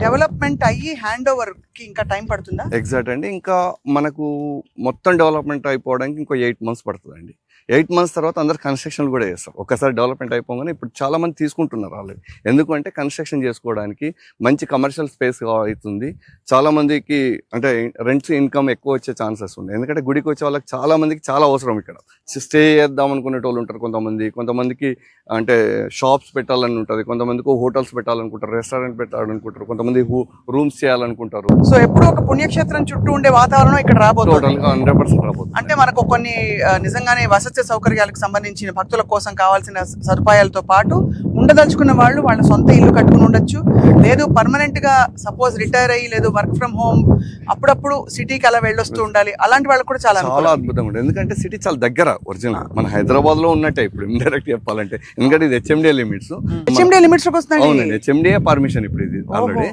Development అయ్యి hand over కి ఇంకా టైం పడుతుందా? ఎగ్జాక్ట్ అండి. ఇంకా మనకు మొత్తం డెవలప్మెంట్ అయిపోవడానికి ఇంకో 8 months పడుతుందండి. 8 months తర్వాత అందరు కన్స్ట్రక్షన్ కూడా చేస్తారు. ఒక్కసారి డెవలప్మెంట్ అయిపోగానే ఇప్పుడు చాలా మంది తీసుకుంటున్నారు ఆల్రెడీ. ఎందుకంటే కన్స్ట్రక్షన్ చేసుకోవడానికి మంచి కమర్షియల్ స్పేస్ అవుతుంది. చాలా మందికి అంటే రెంట్స్ ఇన్కమ్ ఎక్కువ వచ్చే ఛాన్సెస్ ఉన్నాయి. ఎందుకంటే గుడికి వచ్చే వాళ్ళకి చాలా మందికి చాలా అవసరం ఇక్కడ. స్టే చేద్దాం అనుకునే వాళ్ళు ఉంటారు కొంతమందికి అంటే షాప్స్ పెట్టాలని ఉంటుంది, కొంతమందికి హోటల్స్ పెట్టాలనుకుంటారు, రెస్టారెంట్ పెట్టాలనుకుంటారు, కొంతమంది రూమ్స్ చేయాలనుకుంటారు. సో ఎప్పుడు ఒక పుణ్యక్షేత్రం చుట్టూ ఉండే వాతావరణం ఇక్కడ రాబోతుంది. టోటల్గా 100% రాబోతుంది. అంటే మనకు కొన్ని నిజంగానే వసతి సౌకర్యాలకు సంబంధించిన భక్తుల కోసం కావాల్సిన సదుపాయాలతో పాటు ఉండదలుచుకున్న వాళ్ళు వాళ్ళ సొంత ఇల్లు కట్టుకుని ఉండొచ్చు. లేదు పర్మనెంట్ గా సపోజ్ రిటైర్ అయ్యి లేదు వర్క్ ఫ్రమ్ హోమ్ అప్పుడప్పుడు సిటీకి అలా వెళ్ళొస్తూ ఉండాలి, అలాంటి వాళ్ళకి కూడా చాలా అద్భుతంగా ఉంటుంది. ఎందుకంటే సిటీ చాలా దగ్గర, ఒరిజినల్ మన హైదరాబాద్ లో ఉన్నట్టే ఇప్పుడు ఇండైరెక్ట్ చెప్పాలంటే. ఎందుకంటే ఇది హెచ్ఎండిఏ లిమిట్స్. హెచ్ఎండిఏ లిమిట్స్ అవునండి, హెచ్ఎండిఏ పర్మిషన్ ఇప్పుడు ఇది ఆల్రెడీ.